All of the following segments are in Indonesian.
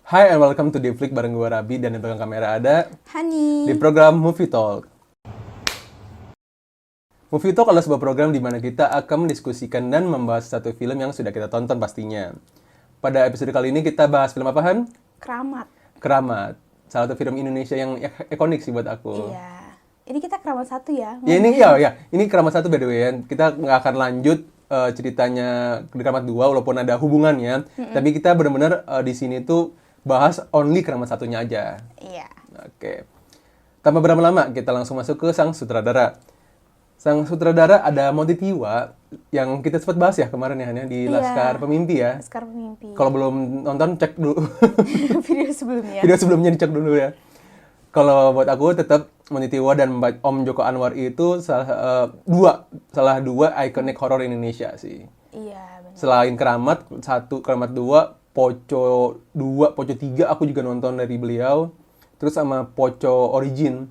Hi and welcome to Deflick bareng gue Rabi dan di belakang kamera ada Hani. di program Movie Talk. Movie Talk adalah sebuah program di mana kita akan mendiskusikan dan membahas satu film yang sudah kita tonton pastinya. Pada episode kali ini kita bahas film apa, Han? Keramat. Keramat. Salah satu film Indonesia yang ikonik sih buat aku. Iya. Ini kita keramat 1 ya. Ini Keramat 1 by the way ya. Kita nggak akan lanjut ceritanya di Keramat 2 walaupun ada hubungannya. Tapi kita benar-benar di sini tuh bahas only Keramat 1-nya aja. Iya. Oke. Tanpa berlama-lama, kita langsung masuk ke sang sutradara. Sang sutradara ada Monty Tiwa yang kita sempat bahas ya kemarin ya, Han, ya, di Iya. Laskar Pemimpi ya. Laskar Pemimpi. Kalau belum nonton, cek dulu. Video sebelumnya. Video sebelumnya dicek dulu ya. Kalau buat aku tetap Monty Tiwa dan Om Joko Anwar itu salah dua ikonik horor Indonesia sih. Iya, benar. Selain Keramat 1, Keramat 2, Poco 2, Poco 3 aku juga nonton dari beliau. Terus sama Poco Origin.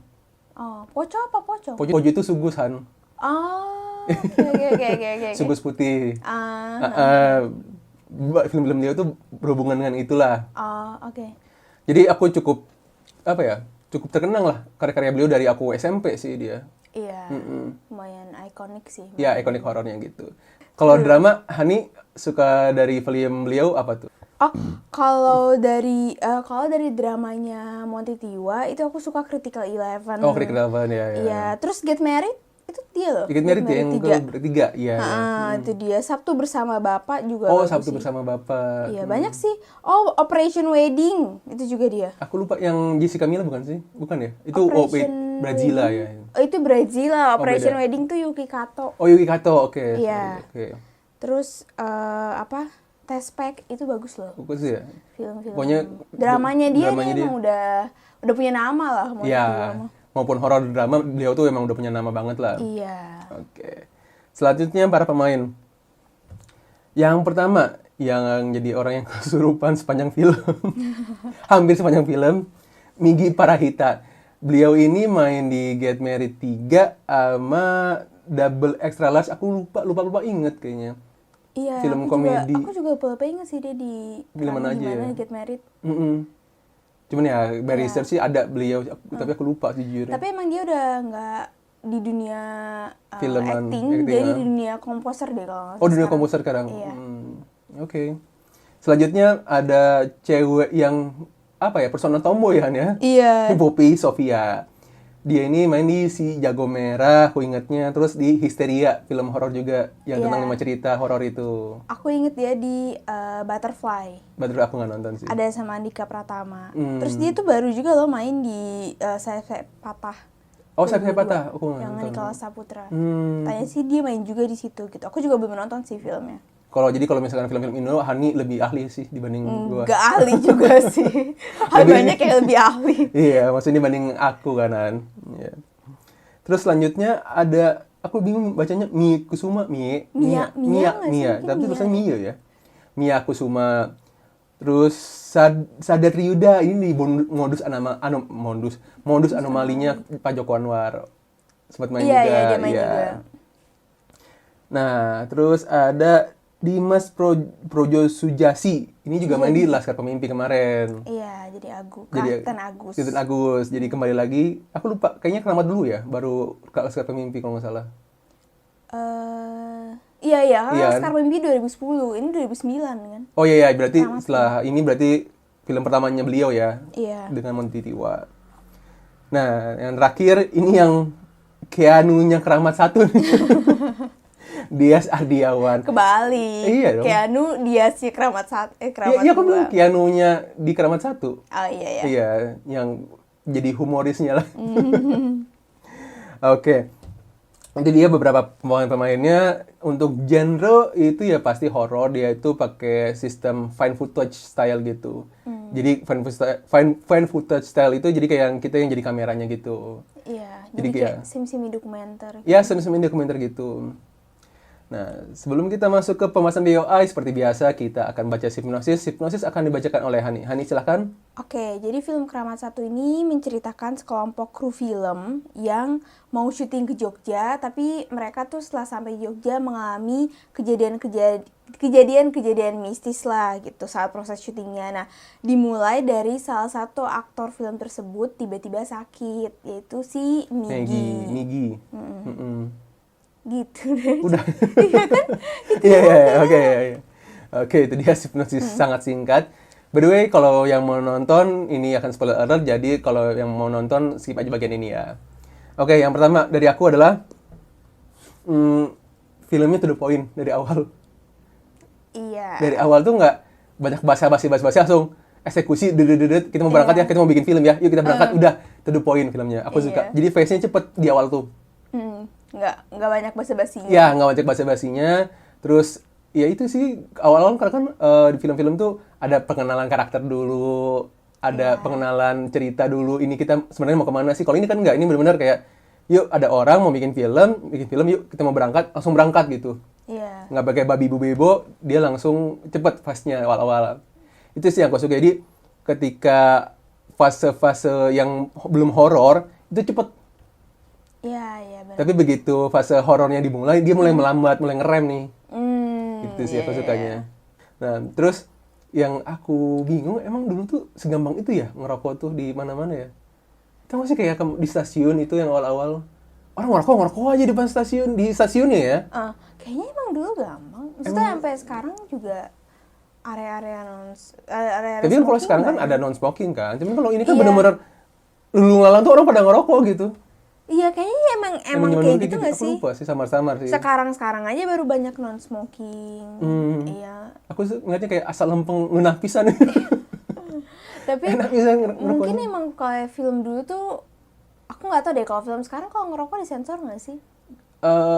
Oh, Poco apa Poco? Poco itu Sugus, Han. Oh, oke. Sugus putih. Ah, Film-film dia tuh berhubungan dengan itulah. oh, oke. Jadi aku cukup terkenang lah karya-karya beliau dari aku SMP sih dia. Iya. Lumayan ikonik sih. Ya, ikonik horornya gitu. Kalau drama, Hani suka dari film beliau apa tuh? Oh, kalau dari dramanya Monty Tiwa itu aku suka Critical Eleven. Oh, Critical Eleven ya. Iya, terus Get Married itu dia loh. Get Married yang 3. ketiga, iya. Itu dia. Sabtu Bersama Bapak juga Oh, bagus Sabtu sih. Bersama Bapak. Iya, banyak sih. Oh, Operation Wedding itu juga dia. Aku lupa yang Jessica Mila bukan sih? Bukan ya? Itu Brazila ya. Oh, itu Brazila. Operation beda. Wedding tuh Yuki Kato. Oh, Yuki Kato, oke. Iya. Oke. Terus Tespek itu bagus loh. Bagus ya. Film-film. Pokoknya Dramanya dia dramanya emang udah punya nama lah. Monty Tiwa Iya. mah. Maupun horor drama, beliau tuh emang udah punya nama banget lah. Iya. Oke. Selanjutnya para pemain. Yang pertama, yang jadi orang yang kesurupan sepanjang film. Hampir sepanjang film. Migi Parahita. Beliau ini main di Get Married 3 sama Double Extra Large. Aku lupa inget kayaknya. Iya, Film aku komedi. Juga, aku juga lupa inget sih dia di Film mana aja gimana ya? Get Married. Cuman ya, by research sih ada beliau, tapi aku lupa jujur. Tapi emang dia udah nggak di dunia Filman, acting, acting, jadi ya. di dunia komposer deh kalau nggak Oh, salah dunia sekarang. komposer sekarang. Iya. Oke. Selanjutnya ada cewek yang apa ya, persona tomboy kan ya? Iya. Poppy Sofia. Dia ini main di Si Jago Merah, aku ingatnya. Terus di Histeria, film horor juga yang Iya. tentang 5 cerita horor itu. Aku inget dia di Butterfly. Baru aku nggak nonton sih. Ada sama Andika Pratama. Terus dia tuh baru juga loh main di Sayap Patah. Oh, Saya Patah, aku nggak Yang nonton. Nicholas Saputra. Hmm. Tanya sih dia main juga di situ gitu. Aku juga belum nonton sih filmnya. Kalau misalkan film-film Indo, Hani lebih ahli sih dibanding gua. Gak ahli juga sih. Banyak yang lebih ahli. Iya, maksudnya dibanding aku kanan. Iya. Terus selanjutnya ada, aku bingung bacanya Mia Kusuma, Mia nggak sih? Mungkin tapi Mia. tulisannya Mia ya. Mia Kusuma. Terus Sadat Ryuda ini di modus anomalinya Pak Joko Anwar. Sempat main Iya, juga. iya, dia main juga. Nah, terus ada Dimas Projo Sujasi. Ini juga main di Laskar Pemimpi kemarin. Iya, jadi Kapten Agus. Kapten Agus. Jadi kembali lagi, aku lupa, kayaknya Keramat dulu ya, baru ke Laskar Pemimpi kalau nggak salah. Iya, Iya, Laskar Pemimpi 2010. Ini 2009 kan? Oh iya, berarti setelah ini berarti film pertamanya beliau ya, Iya. dengan Monty Tiwa. Nah, yang terakhir ini yang Keanu-nya Keramat 1 nih. Dias Ardiawan. Kebalik. Iya dong. Keanu dia si Keramat Keramat Iya, aku 2. bilang Keanu-nya di Keramat 1. Oh iya. Iya, yang jadi humorisnya lah. Oke. Itu dia beberapa pemain-pemainnya. Untuk genre itu ya pasti horor. Dia itu pakai sistem found footage style gitu. Jadi found footage style itu jadi kayak kita yang jadi kameranya gitu. Iya, Jadi jadi kayak kayak- semi dokumenter. Ya, semi-semi dokumenter gitu. Nah, sebelum kita masuk ke pembahasan BOI, seperti biasa kita akan baca hipnosis. Hipnosis akan dibacakan oleh Hani. Hani, silahkan. Oke, jadi film Keramat Satu ini menceritakan sekelompok kru film yang mau syuting ke Jogja, tapi mereka tuh setelah sampai Jogja mengalami kejadian-kejadian mistis lah gitu saat proses syutingnya. Nah, dimulai dari salah satu aktor film tersebut tiba-tiba sakit, yaitu si Migi. Migi. Gitu deh. Udah. Iya kan? Iya, oke. Oke, itu dia hipnosis sangat singkat. By the way, kalau yang mau nonton, ini akan spoiler alert, jadi kalau yang mau nonton, skip aja bagian ini ya. Oke, yang pertama dari aku adalah, filmnya to the point dari awal. Iya. Dari awal tuh nggak banyak basa-basi langsung eksekusi, kita mau berangkat ya, kita mau bikin film ya, yuk kita berangkat, udah to the point filmnya. Aku suka. Jadi pace-nya cepet di awal tuh. Nggak banyak basa-basinya. Ya, nggak banyak basa-basinya. Terus, ya itu sih, awal-awal karena kan di film-film tuh ada pengenalan karakter dulu, ada pengenalan cerita dulu, ini kita sebenarnya mau kemana sih. Kalau ini kan nggak, ini benar-benar kayak, yuk ada orang mau bikin film, yuk kita mau berangkat, langsung berangkat gitu. Iya. Nggak pakai babi bu bebo, dia langsung cepet fase-nya awal-awal. Itu sih yang aku suka. Jadi, ketika fase-fase yang belum horor, itu cepet. Iya, benar. Tapi begitu fase horornya dimulai, dia mulai melambat, mulai ngerem nih. Itu sih aku sukanya. Nah, terus yang aku bingung, emang dulu tuh segampang itu ya ngerokok tuh di mana-mana ya? Tahu nggak sih kayak di stasiun itu yang awal-awal, orang ngerokok aja di depan stasiun, di stasiunnya ya? Kayaknya emang dulu gampang. Maksudnya sampai sekarang juga area-area Tapi kan kalau sekarang kan ada non smoking kan, cuman kalau ini kan benar-benar lulu lalang tuh orang pada ngerokok gitu. Iya, kayaknya emang kayak gitu nggak sih? Aku lupa sih, samar-samar sih. Sekarang aja baru banyak non smoking. Iya. Aku ngeliatnya kayak asal lempeng ngenah pisan. Tapi enak bisa ngerokoknya. mungkin emang kayak film dulu tuh, aku nggak tahu deh kalau film sekarang kalau ngerokok disensor nggak sih?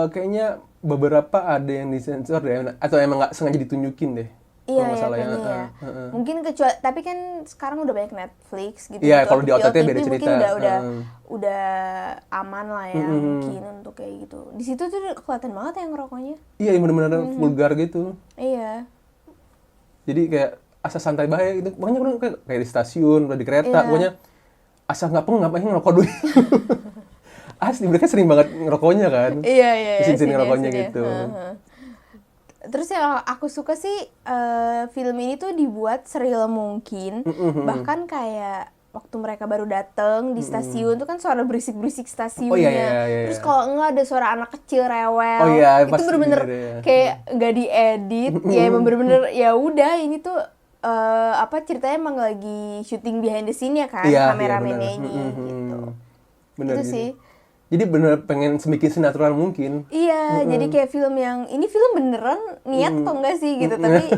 Kayaknya beberapa ada yang disensor deh, atau emang nggak sengaja ditunjukin deh. Iya, kayaknya ya. Mungkin kecuali, tapi kan sekarang udah banyak Netflix gitu. Iya, gitu. kalau di OTT beda cerita. Mungkin udah aman lah ya, mungkin untuk kayak gitu. Di situ tuh kelihatan banget yang ngerokoknya. Iya, yang benar-benar vulgar gitu. Iya. Jadi kayak asa santai baik gitu. Makanya orang kayak di stasiun, di kereta, pokoknya asa nggak ngapain ngerokok dulu. Asli, mereka sering banget ngerokoknya kan. Iya. Sini ngerokoknya gitu. Terus yang aku suka sih, film ini tuh dibuat sereal mungkin. Bahkan kayak waktu mereka baru dateng di stasiun tuh kan suara berisik-berisik stasiunnya. Oh, iya. Terus kalau enggak ada suara anak kecil rewel. Oh, iya, itu bener-bener kayak nggak diedit. Ya emang bener-bener ya udah ini tuh ceritanya emang lagi syuting behind the scene ya kan, kameramennya ini gitu. Bener itu gitu. sih. Jadi bener pengen semakin senatural mungkin. Iya, jadi kayak film yang ini film beneran niat atau enggak sih gitu, tapi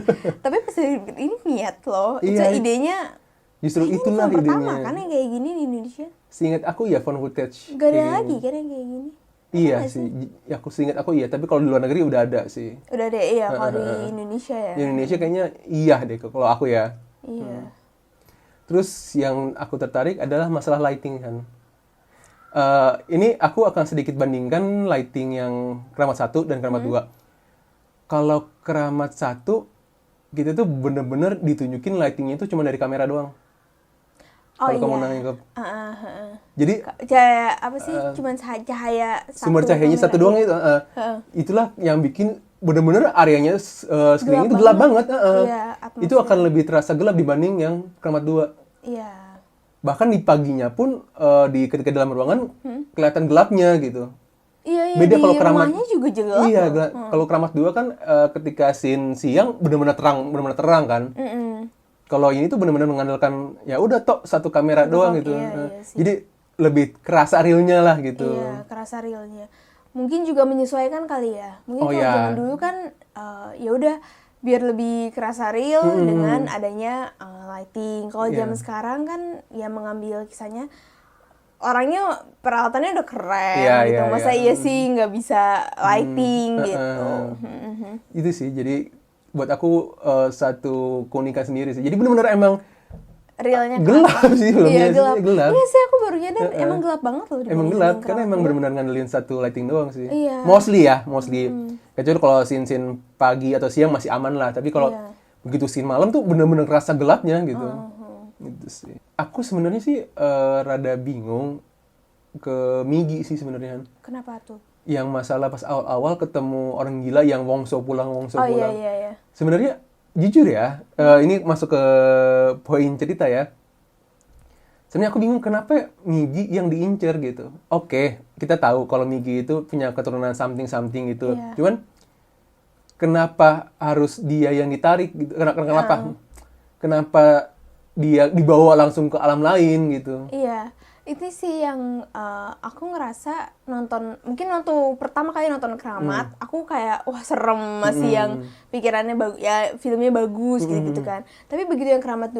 pas ini niat loh. Itu idenya. Justru itulah ini film idenya. pertama kan yang kayak gini di Indonesia. Seingat aku ya found footage. Gak ada lagi kan yang kayak gini. Iya sih, ya aku seingat aku iya, tapi kalau di luar negeri udah ada sih. Udah deh, iya kalau di Indonesia ya. Di Indonesia kayaknya iya deh kalau aku ya. Iya. Terus yang aku tertarik adalah masalah lighting kan. Ini aku akan sedikit bandingkan lighting yang Keramat 1 dan Keramat 2. Kalau Keramat 1, kita tuh bener-bener ditunjukin lightingnya itu cuma dari kamera doang. Kalau kamu nangkep. Jadi cahaya apa sih? Cuman cahaya satu. Sumber cahayanya satu doang itu. Itulah yang bikin bener-bener areanya screen itu gelap banget. Iya, itu akan lebih terasa gelap dibanding yang Keramat 2. Iya. Bahkan di paginya pun ketika dalam ruangan kelihatan gelapnya gitu. Iya, beda di kalau Keramat rumahnya juga gelap. Iya, kalau Keramat 2 kan ketika scene siang benar-benar terang kan. Kalau ini tuh benar-benar mengandalkan ya udah satu kamera doang gitu. Iya, jadi lebih kerasa realnya lah gitu. Iya, kerasa realnya. Mungkin juga menyesuaikan kali ya. Mungkin kalau zaman dulu kan ya udah biar lebih kerasa real dengan adanya lighting. Kalau zaman sekarang kan ya mengambil kisahnya orangnya peralatannya udah keren gitu. Masa iya sih nggak bisa lighting gitu. Itu sih jadi buat aku satu keunikan sendiri sih. Jadi benar-benar emang realnya gelap sih filmnya. Iya, gelap. Iya sih, aku baru nyadar emang gelap banget loh. Emang gelap karena emang benar-benar ngandelin satu lighting doang sih. Iya. Mostly. Kecuali kalau scene pagi atau siang masih aman lah, tapi kalau begitu scene malam tuh benar-benar kerasa gelapnya gitu. Gitu sih. Aku sebenarnya sih rada bingung ke Migi sih sebenarnya. Kenapa tuh? Yang masalah pas awal-awal ketemu orang gila yang Wongso pulang. Iya. Sebenarnya jujur ya, ini masuk ke poin cerita ya. Sebenarnya aku bingung kenapa Migi yang diincer gitu. Oke, kita tahu kalau Migi itu punya keturunan something gitu. Iya. Cuman kenapa harus dia yang ditarik gitu? Kenapa? Kenapa dia dibawa langsung ke alam lain gitu? Iya. Itu sih yang aku ngerasa mungkin pertama kali nonton Keramat, aku kayak wah serem, masih yang pikirannya ya filmnya bagus gitu kan. Tapi begitu yang Keramat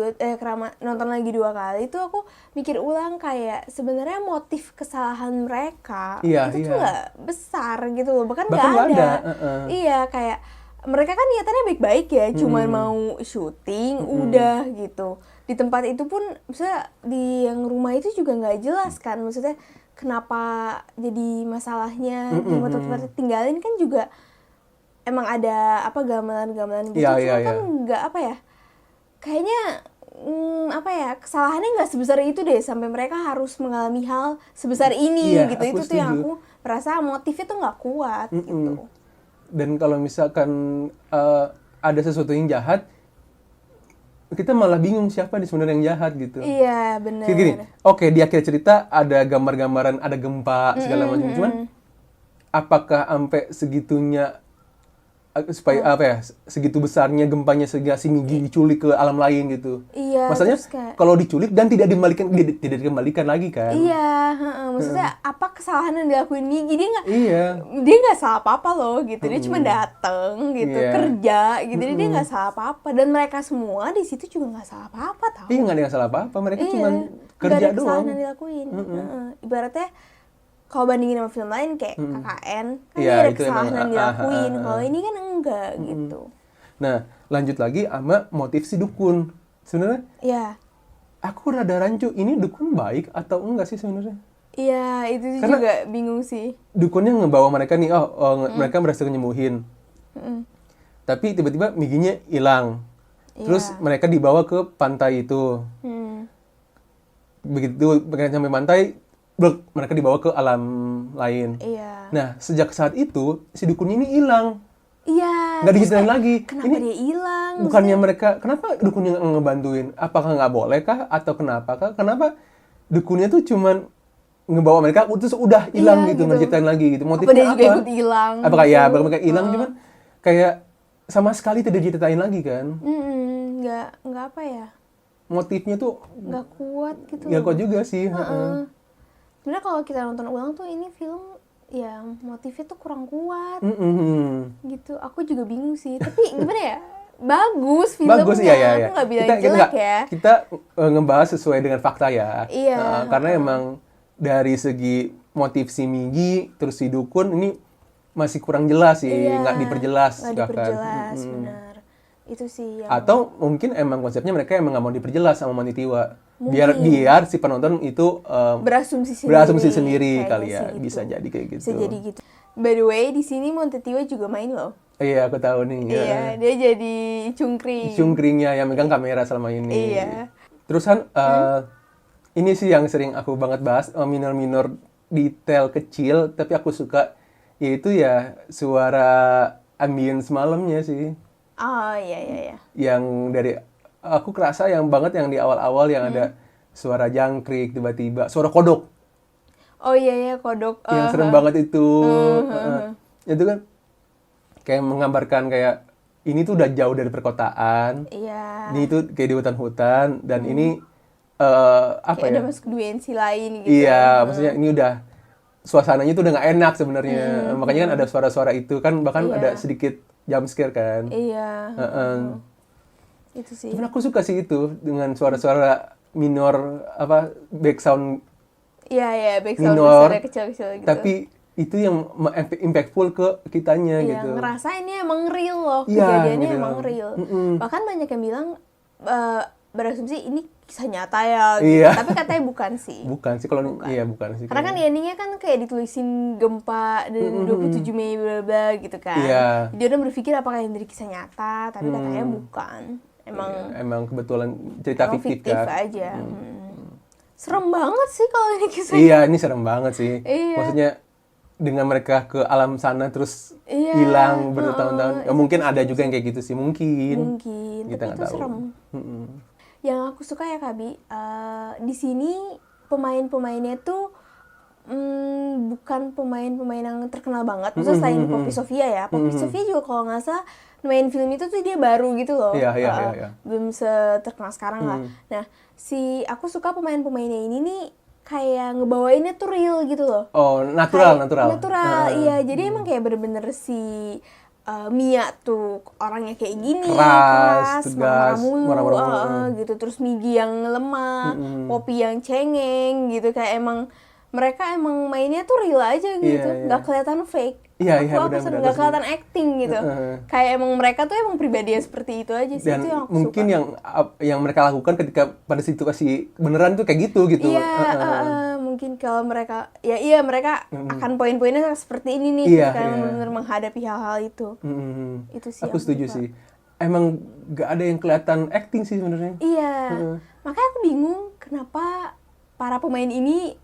nonton lagi 2 kali itu aku mikir ulang kayak sebenarnya motif kesalahan mereka itu tuh nggak besar gitu loh, bahkan nggak ada. Iya, kayak mereka kan niatannya baik-baik ya, cuman mau syuting udah gitu. Di tempat itu pun misalnya di yang rumah itu juga nggak jelas kan, maksudnya kenapa jadi masalahnya di tempat tinggalin kan juga emang ada apa gamelan-gamelan gitu, kan nggak apa ya, kayaknya kesalahannya nggak sebesar itu deh sampai mereka harus mengalami hal sebesar ini gitu. Itu tuh yang aku merasa motifnya tuh nggak kuat gitu. Dan kalau misalkan ada sesuatu yang jahat, kita malah bingung siapa sebenarnya yang jahat gitu. Iya, benar. Gini, oke, di akhir cerita ada gambar-gambaran, ada gempa segala macam. Cuman apakah sampai segitunya supaya segitu besarnya gempanya sehingga si Migi diculik ke alam lain gitu? Iya. Masalahnya kalau diculik dan tidak dikembalikan lagi kan? Iya, maksudnya apa kesalahan yang dilakuin Migi? Dia nggak salah apa-apa loh gitu. Dia cuma dateng gitu, kerja gitu. Dia nggak salah apa-apa, dan mereka semua di situ juga nggak salah apa-apa tau. Iya, nggak ada yang salah apa-apa. Mereka cuma kerja doang. Nggak ada kesalahan yang dilakuin. Ibaratnya kalau bandingin sama film lain kayak KKN, kan dia ada kesalahan yang dilakuin. Kalau ini kan enggak gitu. Nah, lanjut lagi sama motif si dukun. Sebenarnya, aku rada rancu. Ini dukun baik atau enggak sih sebenarnya? Iya, itu karena juga bingung sih. Dukunnya ngebawa mereka nih, mereka berhasil nyembuhin. Tapi tiba-tiba Miginya hilang. Terus mereka dibawa ke pantai itu. Begitu mereka sampai pantai, mereka dibawa ke alam lain. Nah, sejak saat itu si dukunnya ini hilang. Nggak diceritain lagi. Kenapa dia hilang? Bukannya mereka, kenapa dukunnya nggak ngebantuin? Apakah nggak boleh kah? Atau kenapa kah? Kenapa dukunnya tuh cuman ngebawa mereka terus udah hilang gitu, nggak diceritain lagi gitu. Motifnya dia juga ikut hilang? Apakah mereka hilang cuman kayak sama sekali tidak diceritain lagi kan? Nggak apa ya? Motifnya tuh nggak kuat gitu. Nggak kuat juga sih. Sebenarnya kalau kita nonton ulang tuh ini film ya motifnya tuh kurang kuat gitu. Aku juga bingung sih, tapi gimana ya, bagus filmnya. Bagus, iya. Aku nggak bilang jelek ya. Kita ngebahas sesuai dengan fakta ya. Karena emang dari segi motif si Migi terus si dukun ini masih kurang jelas sih, nggak diperjelas. Benar. Itu sih yang... Atau mungkin emang konsepnya mereka emang nggak mau diperjelas sama Manitiwa. Biar si penonton itu berasumsi sendiri kali ya. Gitu. Bisa jadi kayak gitu. Bisa jadi gitu. By the way, di sini Montetiwa juga main loh. Iya, aku tahu nih. Iya, dia jadi cungkring. Cungkringnya yang megang kamera selama ini. Iya. Terus kan ini sih yang sering aku banget bahas, minor-minor detail kecil tapi aku suka, yaitu ya suara ambience malamnya sih. Oh iya. Yang dari aku kerasa yang banget yang di awal-awal yang ada suara jangkrik tiba-tiba, suara kodok. Oh iya kodok. Yang serem banget itu. Itu kan kayak menggambarkan kayak ini tuh udah jauh dari perkotaan. Iya. Ini tuh kayak di hutan-hutan dan ini apa kayak ya? Udah masuk dimensi lain gitu. Iya, maksudnya ini udah suasananya tuh udah nggak enak sebenarnya. Makanya kan ada suara-suara itu kan bahkan ada sedikit jump scare kan. Iya. Itu sih. Cuman aku suka sih itu dengan suara-suara minor background. Iya, background minor, kecil-kecil gitu. Tapi itu yang impactful ke kitanya gitu. Iya, ngerasa ini emang real loh, kejadiannya emang real. Bahkan banyak yang bilang berasumsi ini kisah nyata ya gitu. Iya. Tapi katanya bukan sih. Bukan sih kalau iya bukan sih. Karena kan di endingnya kan kayak ditulisin gempa dari 27 Mei bla bla gitu kan. Iya. Jadi orang berpikir apakah ini dari kisah nyata, tapi katanya bukan. Emang kebetulan cerita fiktif kan. Aja. Serem banget sih kalau ini kisah. Iya, ini serem banget sih. Iya. Maksudnya dengan mereka ke alam sana terus hilang bertahun-tahun. Ya, mungkin ada juga yang kayak gitu sih, mungkin. Kita Tapi nggak itu tahu. serem. Yang aku suka ya Kabi, di sini pemain-pemainnya tuh bukan pemain-pemain yang terkenal banget. Maksudnya selain Poppy Sofia ya. Poppy Sofia juga kalau nggak salah main film itu tuh dia baru gitu loh. Iya. Belum terkenal sekarang lah. Nah, aku suka pemain-pemainnya ini nih kayak ngebawainnya tuh real gitu loh. Oh, natural. Iya. Jadi emang kayak bener-bener si Mia tuh orangnya kayak gini, keras, tegas, marah-marah gitu. Terus Migi yang lemah, Poppy yang cengeng gitu. Kayak mereka emang mainnya tuh real aja gitu, nggak kelihatan fake. Aku seneng nggak kelihatan acting gitu. Kayak emang mereka tuh emang pribadi yang seperti itu aja sih. Dan itu yang aku mungkin suka. yang mereka lakukan ketika pada situasi beneran tuh kayak gitu. Iya, mungkin kalau mereka mereka akan poin-poinnya seperti ini nih ketika benar-benar menghadapi hal-hal itu. Itu sih aku setuju suka. sih. Emang nggak ada yang kelihatan acting sih sebenarnya. Iya, makanya aku bingung kenapa para pemain ini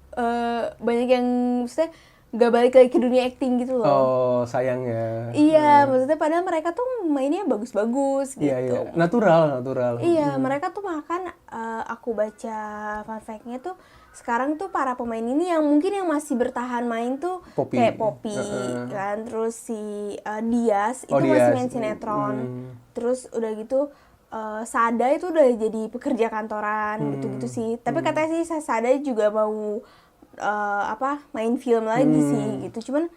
banyak yang maksudnya nggak balik lagi ke dunia acting gitu loh. Oh, sayang ya. Iya, maksudnya padahal mereka tuh mainnya bagus-bagus gitu. Iya. Natural. Iya, mereka tuh makan aku baca fun fact-nya tuh sekarang tuh para pemain ini yang mungkin yang masih bertahan main tuh Poppy. kayak Poppy kan, terus si Dias itu masih main sinetron. Terus udah gitu Sada itu udah jadi pekerja kantoran gitu-gitu sih. Tapi katanya sih Sada juga mau main film lagi sih gitu. Cuman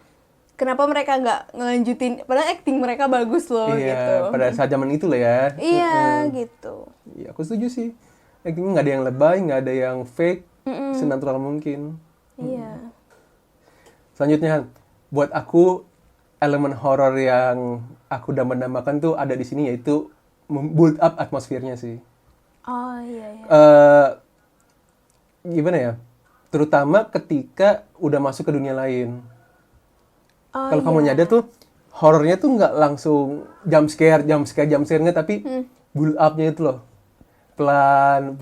kenapa mereka nggak ngelanjutin padahal acting mereka bagus loh gitu. Pada saat zaman itu lah ya. Iya gitu. Iya, aku setuju sih. Actingnya nggak ada yang lebay, nggak ada yang fake, senatural mungkin. Iya. Selanjutnya, buat aku elemen horor yang aku dambakan tuh ada di sini, yaitu build up atmosfernya sih. Oh iya. Gimana ya? Terutama ketika udah masuk ke dunia lain. Kalau kamu nyadar tuh horornya tuh nggak langsung jump scare nggak, tapi build up-nya itu loh. Pelan.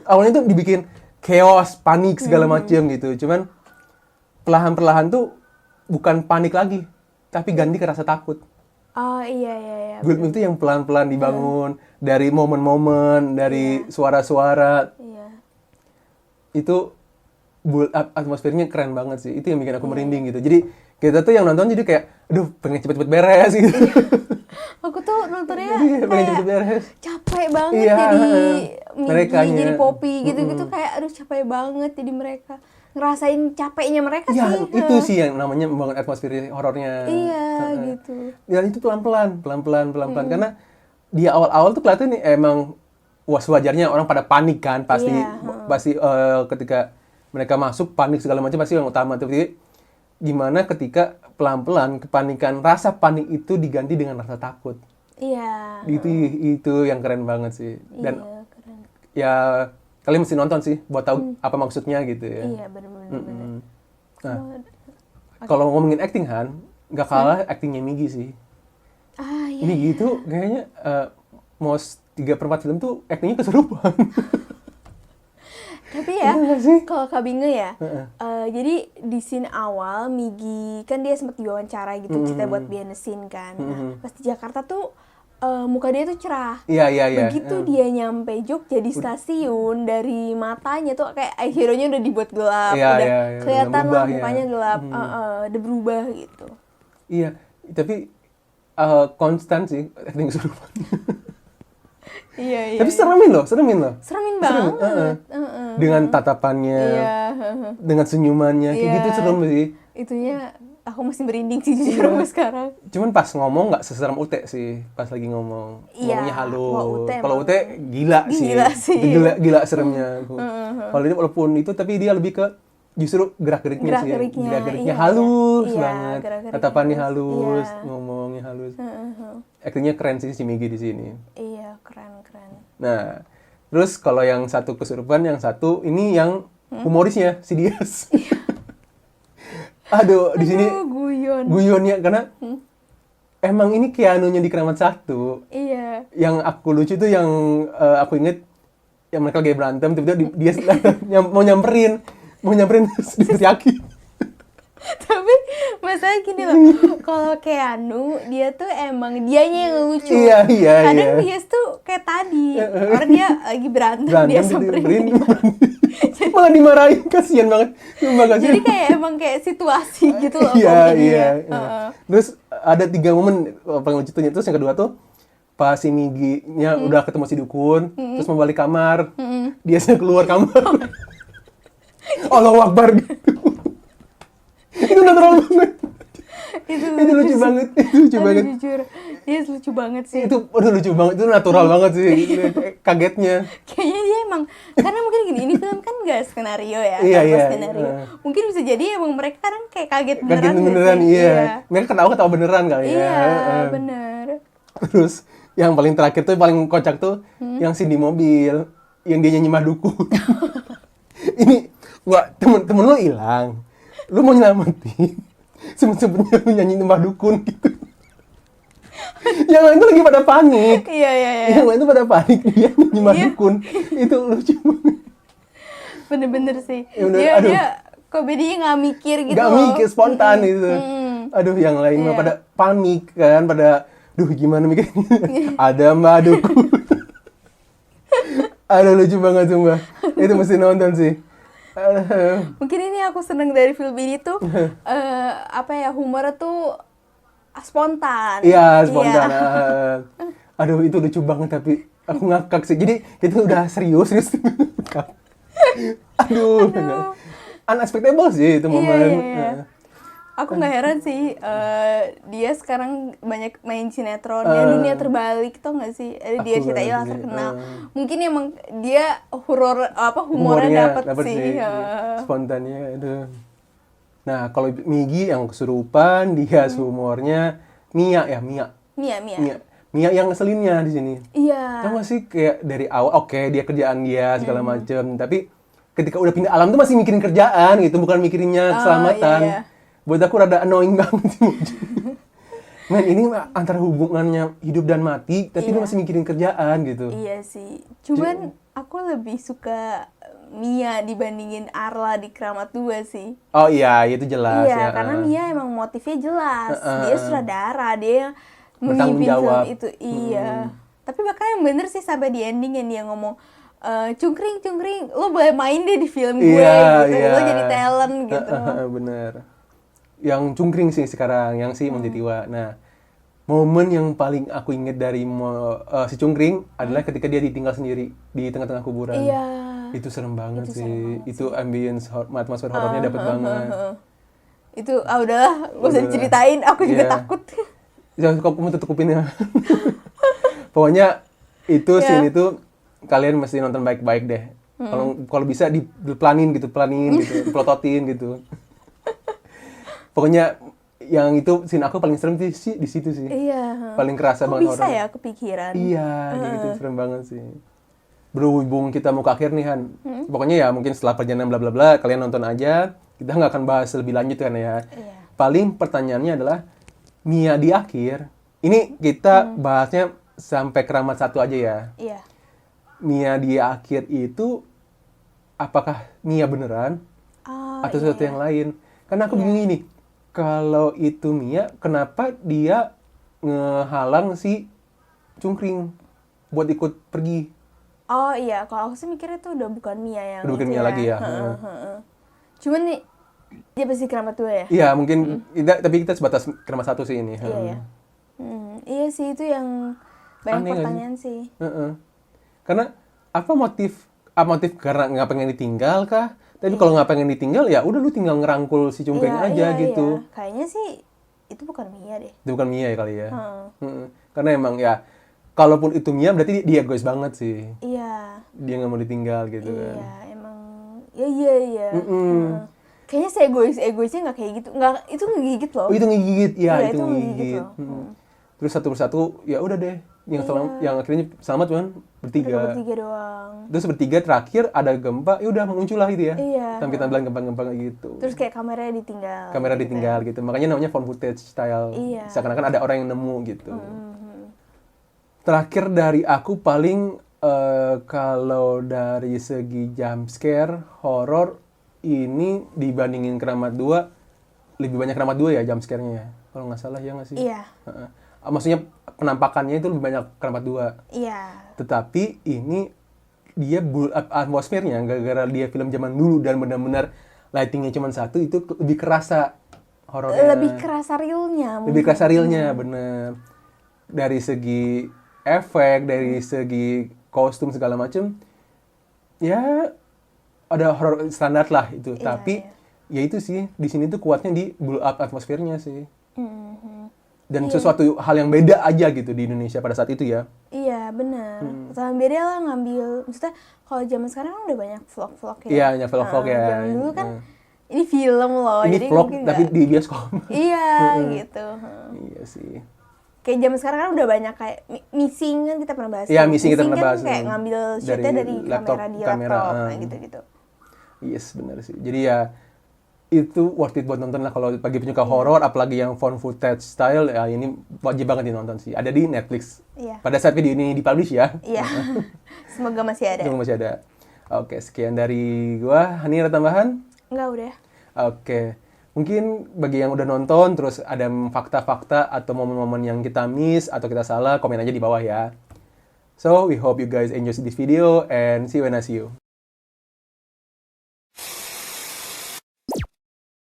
Awalnya tuh dibikin chaos, panik segala macam gitu. Cuman perlahan-perlahan tuh bukan panik lagi, tapi ganti ke rasa takut. Oh iya. Build up itu yang pelan-pelan dibangun dari momen-momen, dari suara-suara. Iya. Itu build up atmosfernya keren banget sih. Itu yang bikin aku merinding gitu. Jadi kita tuh yang nonton jadi kayak aduh pengen cepet-cepet beres gitu. Aku tuh nontonnya pengen cepet beres. Capek banget jadi jadi Poppy gitu-gitu kayak aduh capek banget jadi mereka ngerasain capeknya mereka sih. Itu sih yang namanya membangun atmosfer horornya. Iya gitu. Dan itu pelan-pelan karena di awal-awal tuh kelihatan nih emang wajarnya orang pada panik kan pasti ketika mereka masuk panik segala macam pasti yang utama. Tapi gimana ketika pelan-pelan rasa panik itu diganti dengan rasa takut. Iya. Itu yang keren banget sih. Dan keren. Ya kalian mesti nonton sih buat tahu apa maksudnya gitu ya. Iya benar. Nah, kalau ngomongin acting Han, nggak kalah actingnya Migi sih. Iya. Migi itu kayaknya mau 3/4 film tuh actingnya kesurupan. Tapi ya, kalau Kak Binge ya, jadi di scene awal Migi kan dia sempat diwawancara gitu, cerita buat behind the scene kan. Nah, pas di Jakarta tuh muka dia tuh cerah. Iya. Begitu dia nyampe Jogja di stasiun, dari matanya tuh kayak hero-nya udah dibuat gelap, udah kelihatan lah mukanya gelap, udah berubah gitu. Iya, tapi konstan sih acting kesurupan. Iya. Tapi seremin loh. Seremin banget. Dengan tatapannya, dengan senyumannya, kayak gitu serem sih. Itunya aku masih merinding sih jujur sampai sekarang. Cuman pas ngomong nggak seserem Ute sih, pas lagi ngomong. Ngomongnya halus. Kalau Ute gila sih. Gila seremnya. Kalau ini walaupun itu, tapi dia lebih ke justru gerak-geriknya sih. Gerak-geriknya halus banget. Tatapannya halus, ngomongnya halus. Aktingnya keren sih si Migi di sini. Iya, keren. Nah, Terus kalau yang satu kesurupan, yang satu ini yang humorisnya si Dias. Aduh, di sini guyonnya karena emang ini Keanu-nya di Keramat Satu. Iya. Yang aku lucu tuh yang aku inget yang mereka lagi berantem, tiba-tiba dia mau nyamperin terus diteriakin. Tapi masalah gini loh, kalau Keanu dia tuh emang dianya yang lucu. Iya. Kadang dia tuh kayak tadi, orang dia lagi berantem dia samperin. Malah dimarahin, kasihan banget. Jadi kayak emang kayak situasi gitu loh. Iya. Terus ada 3 momen paling lucu tuh. Terus yang kedua tuh pas si Migi-nya udah ketemu si Dukun, terus mau balik kamar, dia keluar kamar. Allahu Akbar gitu. Itu natural banget. Itu lucu banget. Jujur, dia lucu banget sih. Itu lucu banget, itu natural banget sih. Kagetnya. Kayaknya dia emang, karena mungkin gini, ini film kan gak skenario ya, Iya. skenario. Mungkin bisa jadi emang mereka kadang kayak kaget beneran, iya. Mereka ketawa beneran kali ya. Iya, bener. Terus yang paling terakhir tuh paling kocak tuh yang si di mobil yang dia nyanyi Mah Dukun. Ini temen lu hilang, lu mau nyelamatin, sempet-sempetnya lu nyanyi Mah Dukun gitu. Yang lain tuh lagi pada panik. Iya. Yang lain tuh pada panik, dia nyanyi Mah Dukun. Itu lucu banget. Bener-bener sih. Ya, dia komedinya nggak mikir gitu. Nggak mikir, spontan itu. Aduh, yang lain mah pada panik kan, pada gimana mikirnya? Ada Mah Dukun. Aduh, lucu banget sumpah. Itu mesti nonton sih. Mungkin ini aku seneng dari film ini tuh humornya tuh spontan. Iya, spontan. Aduh, itu lucu banget tapi aku ngakak sih. Jadi itu udah serius. Aduh. Unexpectable sih itu momen. Iya. Aku nggak heran sih dia sekarang banyak main sinetronnya Dunia Terbalik, tau nggak sih? Dia ceritanya terkenal. Mungkin emang dia humornya dapet sih. Spontannya, aduh. Nah, kalau Migi yang kesurupan, dia humornya Mia. Mia yang ngeselinnya di sini. Iya. Tau gak sih kayak dari awal, dia kerjaan dia segala macem, tapi ketika udah pindah alam tuh masih mikirin kerjaan gitu, bukan mikirinnya keselamatan. Iya. Buat aku rada annoying banget sih. Men, ini antara hubungannya hidup dan mati, tapi dia masih mikirin kerjaan gitu. Iya sih. Cuman aku lebih suka Mia dibandingin Arla di Keramat 2 sih. Oh iya, itu jelas. Iya, karena Mia emang motifnya jelas. Dia sutradara, dia memimpin film itu. Iya. Tapi bahkan yang bener sih sampai di ending yang dia ngomong, cungkring, lo boleh main deh di film gue gitu. Lo jadi talent gitu. Bener. Yang cungkring sih sekarang, yang si Monty Tiwa. Nah, momen yang paling aku inget dari si cungkring adalah ketika dia ditinggal sendiri di tengah-tengah kuburan. Iya. Itu serem banget sih. Itu ambience atmosfer horornya dapet banget. Itu udahlah, gak usah diceritain, aku juga takut. Jangan kamu tutupin ya. Pokoknya itu scene itu kalian mesti nonton baik-baik deh. Kalau bisa dipelanin gitu, pelototin gitu. Pokoknya yang itu scene aku paling serem sih di situ sih. Iya. Paling kerasa banget horor. Bisa ya kepikiran. Iya, gitu serem banget sih. Berhubung kita mau ke akhir nih Han. Pokoknya ya mungkin setelah perjalanan bla bla bla kalian nonton aja. Kita nggak akan bahas lebih lanjut kan ya. Iya. Paling pertanyaannya adalah Mia di akhir. Ini kita bahasnya sampai Keramat 1 aja ya. Iya. Mia di akhir itu apakah Mia beneran atau sesuatu yang lain? Karena aku bingung ini. Kalau itu Mia, kenapa dia ngehalang si Cungkring buat ikut pergi? Oh iya, kalau aku sih mikirnya tuh udah bukan Mia yang udah bukan Mia lagi ya. Cuman nih dia pasti Keramat 2 ya? Iya, mungkin tapi kita sebatas Keramat 1 sih ini. Iya. Iya sih, itu yang banyak pertanyaan sih. Karena apa motif karena nggak pengen ditinggal kah? Tapi kalau nggak pengen ditinggal ya udah lu tinggal ngerangkul si Cungkring aja gitu. Iya. Kayaknya sih itu bukan Mia deh. Itu bukan Mia ya kali ya. Karena emang ya kalaupun itu Mia berarti dia egois banget sih. Iya. Dia nggak mau ditinggal gitu kan. Iya, emang iya. Kayaknya si egoisnya nggak kayak gitu. Nggak, itu ngegigit loh. Oh, itu ngegigit. Ya, itu ngegigit. Terus satu persatu ya udah deh, yang akhirnya selamat cuman bertiga. Bertiga doang. Terus bertiga terakhir ada gempa, ya udah muncul lah gitu ya. Iya. Tampilan gempa-gempa gitu. Terus kayak kameranya ditinggal. Kamera ditinggal gitu. Makanya namanya found footage style. Iya. Seakan-akan ada orang yang nemu gitu. Terakhir dari aku paling kalau dari segi jump scare horor ini dibandingin Keramat 2 lebih banyak Keramat 2 ya jump scare-nya ya. Kalau nggak salah ya nggak sih? Iya. Maksudnya penampakannya itu lebih banyak Keramat 2. Iya. Tetapi ini dia build up atmosfernya gara-gara dia film zaman dulu dan benar-benar lightingnya cuma satu itu lebih kerasa horornya. Lebih kerasa realnya. Lebih kerasa realnya, bener. Dari segi efek, dari segi kostum segala macem, ya ada horor standar lah itu. Iya, tapi ya itu sih di sini tuh kuatnya di build up atmosfernya sih. Dan sesuatu hal yang beda aja gitu di Indonesia pada saat itu ya. Iya benar. Sama beda lah ngambil. Maksudnya kalau zaman sekarang kan udah banyak vlog-vlog ya. Iya, banyak vlog-vlog ya. Zaman dulu kan ini film loh. Ini jadi vlog mungkin tapi nggak- di bioskop. Iya gitu. Iya sih. Kayak zaman sekarang kan udah banyak kayak missing kan kita pernah bahas. Iya, tuh. missing kita pernah kan bahas, kayak ngambil shootnya dari laptop, kamera di kamera, laptop, nah gitu-gitu. Yes, benar sih. Jadi ya itu worth it buat nonton lah kalau bagi penyuka horor, apalagi yang found footage style, ya ini wajib banget ditonton sih. Ada di Netflix. Iya. Pada saat video ini dipublish ya. Iya. Semoga masih ada. Itu masih ada. Oke, sekian dari gua. Hani ada tambahan? Enggak udah. Oke. Mungkin bagi yang udah nonton, terus ada fakta-fakta atau momen-momen yang kita miss atau kita salah, komen aja di bawah ya. So, we hope you guys enjoy this video and see you when I see you.